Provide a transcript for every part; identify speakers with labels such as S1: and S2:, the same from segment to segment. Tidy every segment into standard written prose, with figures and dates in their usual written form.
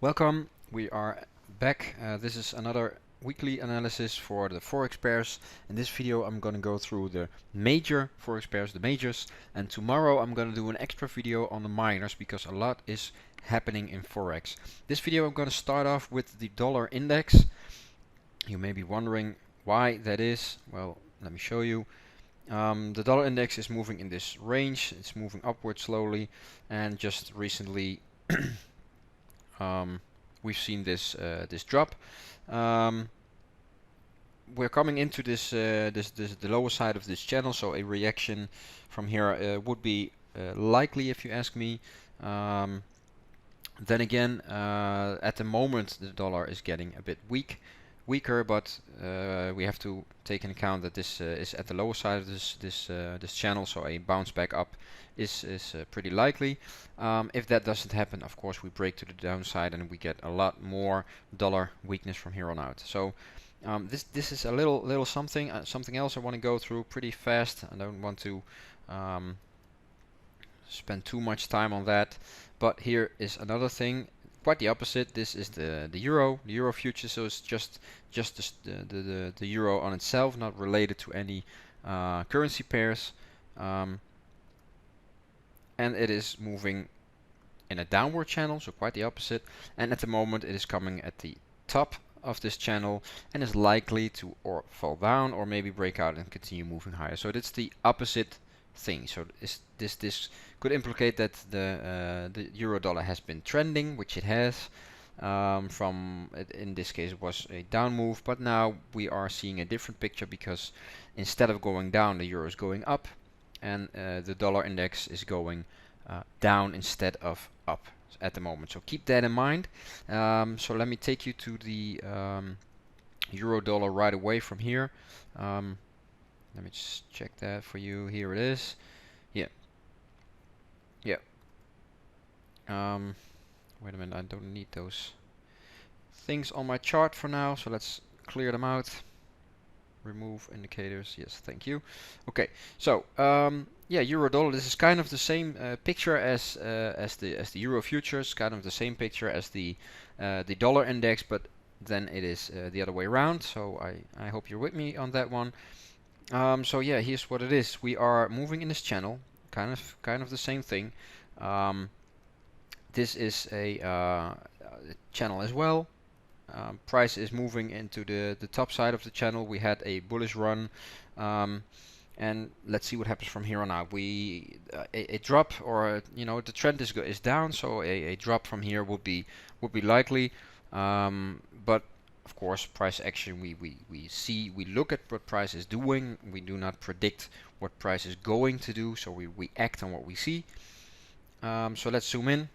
S1: Welcome, we are back. This is another weekly analysis for the Forex pairs. In this video I'm going to go through the major Forex pairs, the majors, and tomorrow I'm going to do an extra video on the minors because a lot is happening in Forex. This video I'm going to start off with the dollar index. You may be wondering why that is. Well, let me show you. The dollar index is moving in this range, it's moving upward slowly, and just recently we've seen this this drop. We're coming into this, the lower side of this channel, so a reaction from here would be likely, if you ask me. Then again, at the moment the dollar is getting a bit weaker, but we have to take into account that this is at the lower side of this channel, so a bounce back up is pretty likely. If that doesn't happen, of course we break to the downside and we get a lot more dollar weakness from here on out. So this is a little something else I want to go through pretty fast. I don't want to spend too much time on that, but here is another thing. Quite the opposite. This is the euro future, so it's just the euro on itself, not related to any currency pairs, and it is moving in a downward channel, so quite the opposite. And at the moment it is coming at the top of this channel and is likely to or fall down or maybe break out and continue moving higher. So it's the opposite thing. So this could implicate that the euro dollar has been trending, which it has. In this case it was a down move, but now we are seeing a different picture because instead of going down, the euro is going up, and the dollar index is going down instead of up at the moment. So keep that in mind. So let me take you to the euro dollar right away from here. Let me just check that for you. Here it is. Yeah. Wait a minute, I don't need those things on my chart for now, so let's clear them out. Remove indicators. Yes, thank you. Okay, so yeah, euro dollar. This is kind of the same picture as the euro futures. Kind of the same picture as the dollar index, but then it is the other way around. So I hope you're with me on that one. So yeah, here's what it is. We are moving in this channel, kind of the same thing. This is a channel as well. Price is moving into the top side of the channel. We had a bullish run, and let's see what happens from here on out. A drop, or the trend is down, so a drop from here would be likely. But of course, price action, we look at what price is doing. We do not predict what price is going to do, so we act on what we see. So let's zoom in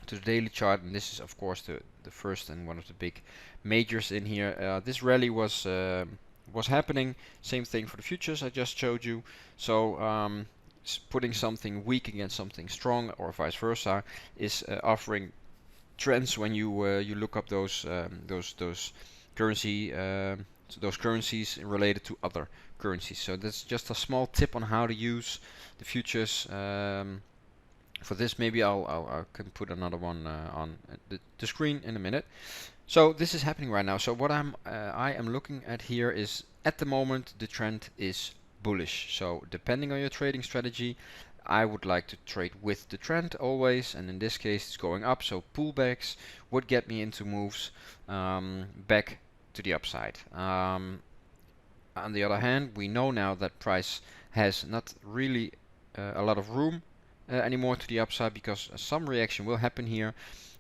S1: to the daily chart, and this is of course the first and one of the big majors in here. This rally was happening. Same thing for the futures I just showed you. So putting something weak against something strong, or vice versa, is offering trends when you look up those currencies related to other currencies. So that's just a small tip on how to use the futures. For this, maybe I can put another one on the screen in a minute. So this is happening right now. So what I am looking at here is, at the moment the trend is bullish. So depending on your trading strategy, I would like to trade with the trend always, and in this case it's going up, so pullbacks would get me into moves back to the upside. On the other hand, we know now that price has not really a lot of room anymore to the upside, because some reaction will happen here.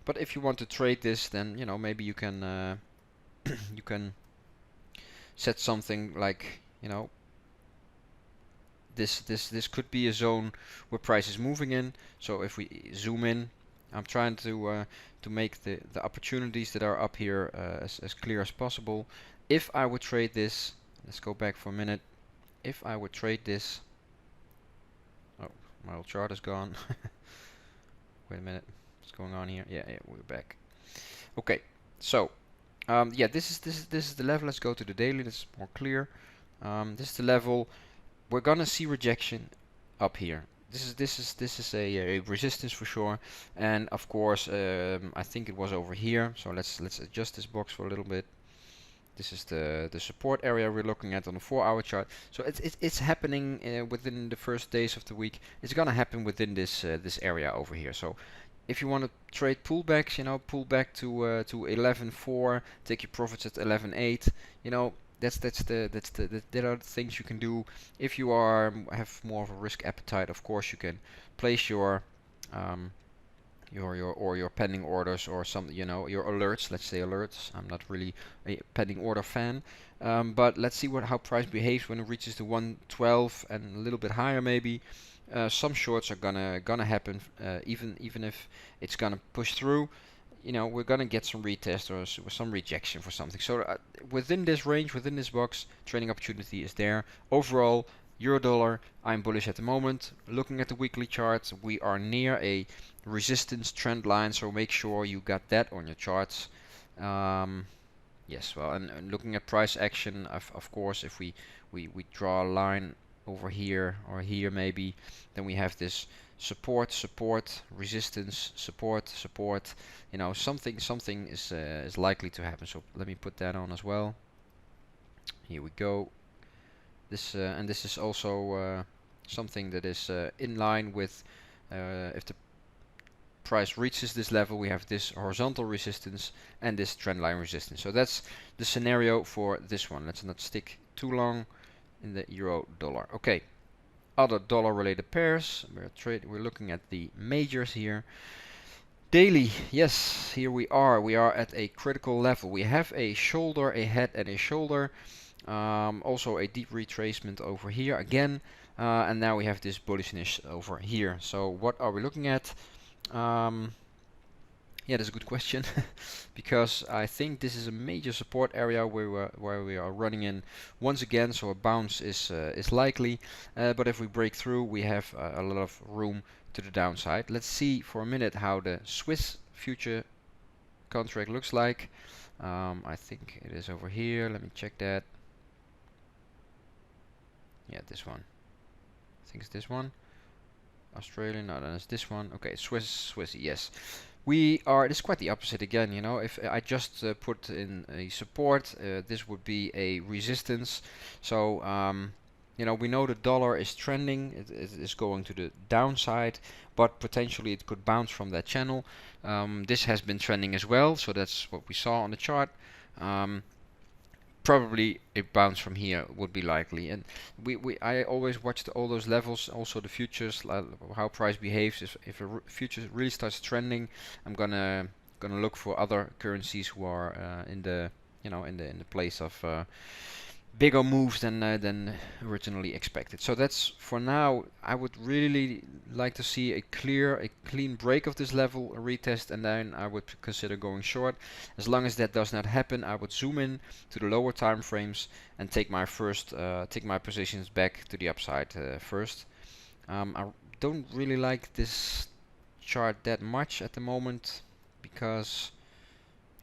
S1: But if you want to trade this, then maybe you can you can set something like this could be a zone where price is moving in. So if we zoom in, I'm trying to make the opportunities that are up here as clear as possible. If I would trade this, let's go back for a minute. If I would trade this, oh, my old chart is gone. Wait a minute, what's going on here? Yeah, we're back. Okay, so yeah, this is the level. Let's go to the daily. That's more clear. This is the level. We're gonna see rejection up here. this is a resistance for sure, and of course I think it was over here. So let's adjust this box for a little bit. This is the support area we're looking at on the 4-hour chart. So it's happening within the first days of the week. It's gonna happen within this this area over here. So if you want to trade pullbacks, you know, pull back to 11.4, take your profits at 11.8. You know, there are things you can do. If you have more of a risk appetite, of course you can place your your pending orders or some, you know, your alerts. Let's say alerts. I'm not really a pending order fan, but let's see how price behaves when it reaches the 112 and a little bit higher maybe. Some shorts are gonna happen, even if it's gonna push through. You know, we're gonna get some retest or some rejection for something. So within this range, within this box, trading opportunity is there. Overall, euro dollar, I'm bullish at the moment. Looking at the weekly charts, we are near a resistance trend line, so make sure you got that on your charts. Yes, well, and looking at price action, of course, if we draw a line over here or here maybe, then we have this support, support, resistance, support, support. You know, something is likely to happen. So let me put that on as well. Here we go. This and this is also something that is in line with if the price reaches this level, we have this horizontal resistance and this trend line resistance. So that's the scenario for this one. Let's not stick too long in the euro dollar. Okay, other dollar related pairs. We're looking at the majors here. Daily, yes, here we are. We are at a critical level. We have a shoulder, a head, and a shoulder. Also a deep retracement over here again, and now we have this bullishness over here. So what are we looking at? Yeah, that's a good question because I think this is a major support area where we are running in once again. So a bounce is likely, but if we break through, we have a lot of room to the downside. Let's see for a minute how the Swiss future contract looks like. I think it is over here. Let me check that. Yeah, this one. I think it's this one. Australian, no, then it's this one. Okay, Swiss, yes. We are, this is quite the opposite again, you know. If I just put in a support, this would be a resistance. So, you know, we know the dollar is trending, it is going to the downside, but potentially it could bounce from that channel. This has been trending as well, so that's what we saw on the chart. Probably a bounce from here would be likely, and I always watched all those levels, also the futures, how price behaves. If a future really starts trending, I'm gonna look for other currencies who are in the, you know, in the place of bigger moves than originally expected. So that's for now. I would really like to see a clean break of this level, a retest, and then I would consider going short. As long as that does not happen, I would zoom in to the lower time frames and take my positions back to the upside first. I don't really like this chart that much at the moment because,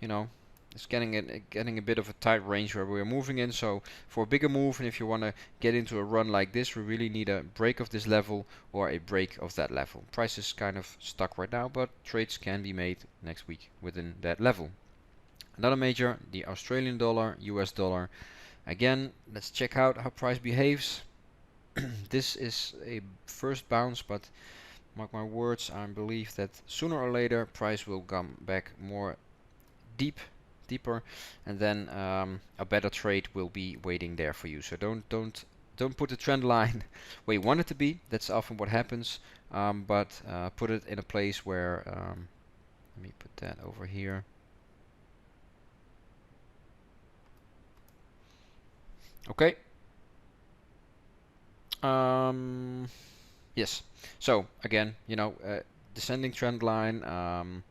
S1: you know, it's getting a bit of a tight range where we're moving in. So for a bigger move, and if you want to get into a run like this, we really need a break of this level or a break of that level. Price is kind of stuck right now, but trades can be made next week within that level. Another major, the Australian dollar, US dollar. Again, let's check out how price behaves. This is a first bounce, but mark my words, I believe that sooner or later price will come back more deeper, and then a better trade will be waiting there for you. So don't put the trend line where you want it to be. That's often what happens, but put it in a place where let me put that over here. Okay. Yes. So again, you know, descending trend line.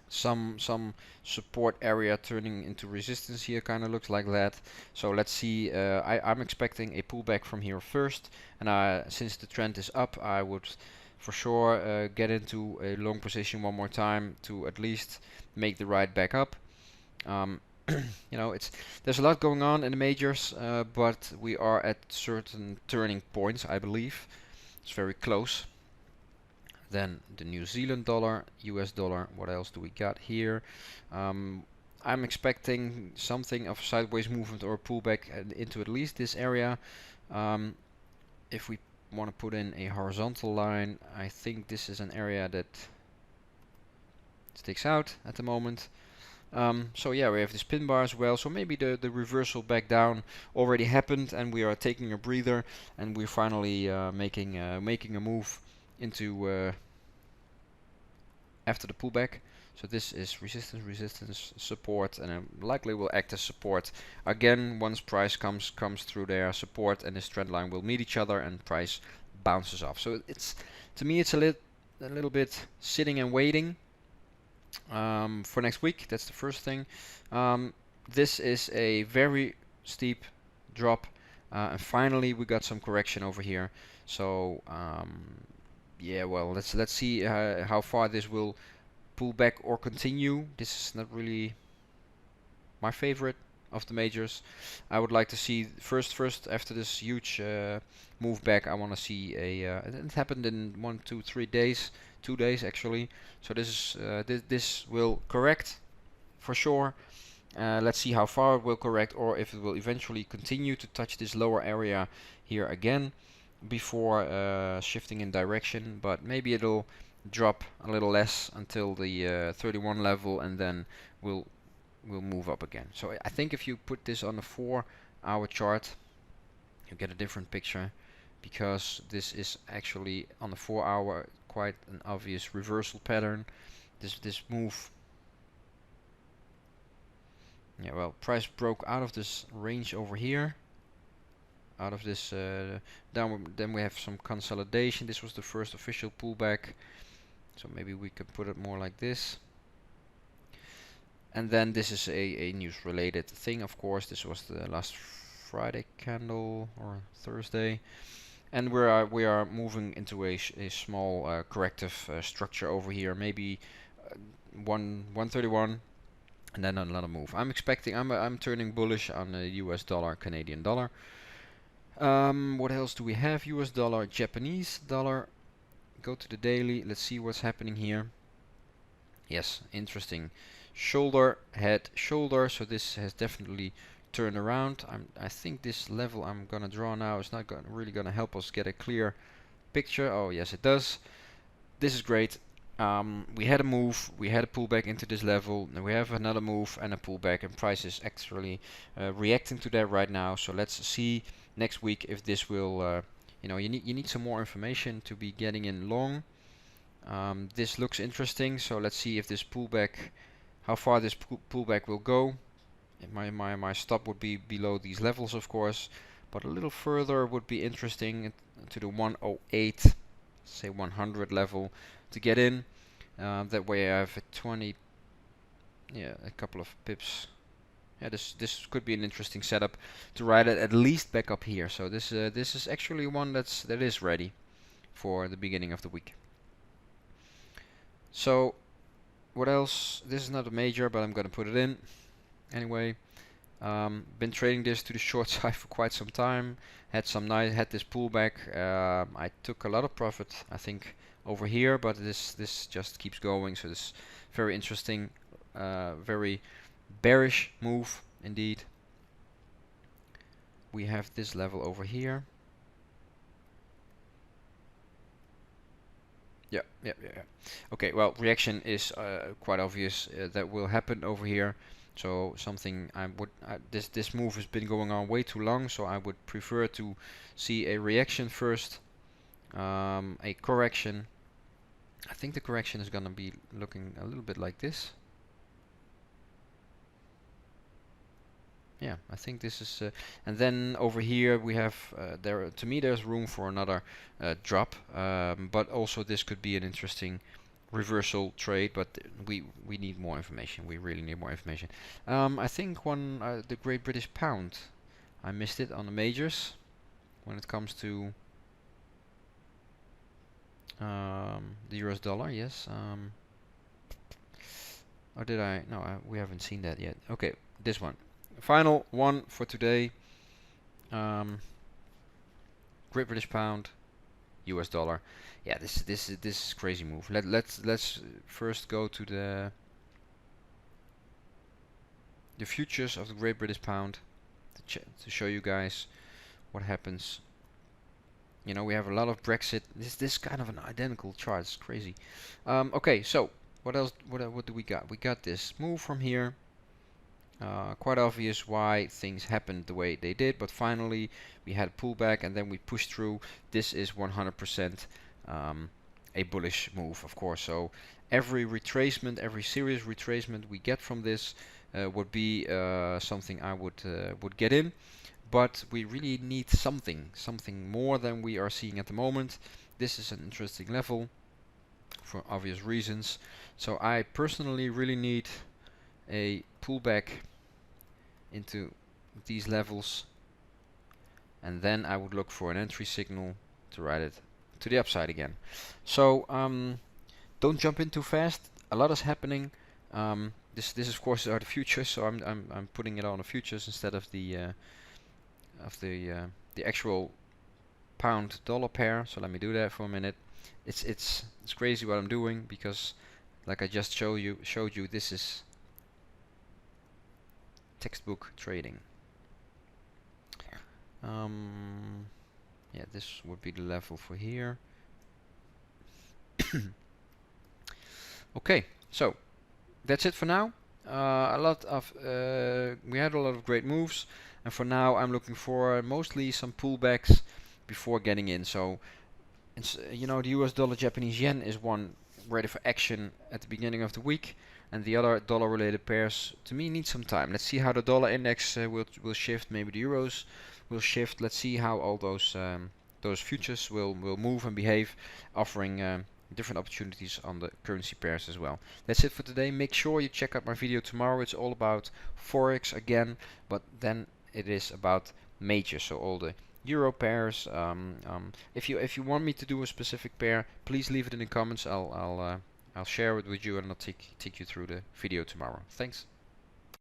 S1: Some support area turning into resistance here, kind of looks like that. So let's see. I'm expecting a pullback from here first, and since the trend is up, I would for sure get into a long position one more time to at least make the ride back up. You know, there's a lot going on in the majors, but we are at certain turning points, I believe. It's very close. Then the New Zealand dollar, US dollar. What else do we got here? I'm expecting something of sideways movement or a pullback into at least this area. If we want to put in a horizontal line, I think this is an area that sticks out at the moment. So yeah, we have this pin bar as well. So maybe the reversal back down already happened, and we are taking a breather, and we're finally making a move into after the pullback. So this is resistance, support, and likely will act as support again once price comes through there. Support and this trend line will meet each other, and price bounces off. So it's, to me, it's a little bit sitting and waiting for next week. That's the first thing. This is a very steep drop, and finally we got some correction over here. So yeah, well, let's see how far this will pull back or continue. This is not really my favorite of the majors. I would like to see first after this huge move back. I want to see a it happened in 1, 2, 3 days, 2 days actually. So this is this will correct for sure. Let's see how far it will correct, or if it will eventually continue to touch this lower area here again before shifting in direction. But maybe it'll drop a little less until the 31 level, and then we'll move up again. So I think if you put this on a 4-hour chart, you get a different picture, because this is actually on the 4-hour quite an obvious reversal pattern. This move, yeah, well, price broke out of this range over here, out of this downward. Then we have some consolidation. This was the first official pullback, so maybe we could put it more like this. And then this is a news related thing, of course. This was the last Friday candle or Thursday, and we are moving into a small corrective structure over here, maybe 131, and then another move. I'm expecting, I'm turning bullish on the US dollar, Canadian dollar. What else do we have? US dollar, Japanese dollar. Go to the daily. Let's see what's happening here. Yes, interesting. Shoulder, head, shoulder. So this has definitely turned around. I think this level I'm gonna draw now is not really gonna help us get a clear picture. Oh yes, it does. This is great. We had a move, we had a pullback into this level, and we have another move and a pullback, and price is actually reacting to that right now. So let's see next week if this will, you know, you need some more information to be getting in long. This looks interesting, so let's see if this pullback, how far this pullback will go. My stop would be below these levels, of course, but a little further would be interesting to the 108, say 100 level to get in. That way I have a couple of pips. Yeah, this could be an interesting setup to ride it at least back up here. So this is actually one that is ready for the beginning of the week. So what else? This is not a major, but I'm gonna put it in anyway. Been trading this to the short side for quite some time. Had this pullback. I took a lot of profit, I think, over here, but this just keeps going. So this very interesting, very bearish move indeed. We have this level over here. Yeah. Okay, well, reaction is quite obvious. That will happen over here. So something this move has been going on way too long, so I would prefer to see a reaction first, a correction. I think the correction is gonna be looking a little bit like this. Yeah, I think this is, and then over here we have to me there's room for another drop, but also this could be an interesting reversal trade, but we need more information. We really need more information. I think the Great British Pound, I missed it on the majors when it comes to the US dollar. Yes. Or did I? No, we haven't seen that yet. Okay, this one. Final one for today. Great British Pound. US dollar. Yeah, this is crazy move. Let's first go to the futures of the Great British Pound to show you guys what happens. You know, we have a lot of Brexit. This kind of an identical chart. It's crazy. Okay, so what else? What do we got? We got this move from here. Quite obvious why things happened the way they did, but finally we had a pullback and then we pushed through. This is 100% a bullish move, of course. So every retracement, every serious retracement we get from this would be something I would get in. But we really need something more than we are seeing at the moment. This is an interesting level for obvious reasons. So I personally really need a pullback into these levels, and then I would look for an entry signal to ride it to the upside again. So don't jump in too fast. A lot is happening. This of course are the futures, so I'm putting it on the futures instead of the actual pound dollar pair. So let me do that for a minute. It's crazy what I'm doing, because like I just showed you, this is textbook trading. Yeah, this would be the level for here. Okay, so that's it for now. We had a lot of great moves, and for now I'm looking for mostly some pullbacks before getting in. So you know, the US dollar Japanese yen is one ready for action at the beginning of the week, and the other dollar related pairs to me need some time. Let's see how the dollar index will shift. Maybe the euros will shift. Let's see how all those futures will move and behave, offering different opportunities on the currency pairs as well. That's it for today. Make sure you check out my video tomorrow. It's all about Forex again, but then it is about majors, so all the euro pairs. If you want me to do a specific pair, please leave it in the comments. I'll share it with you, and I'll take you through the video tomorrow. Thanks.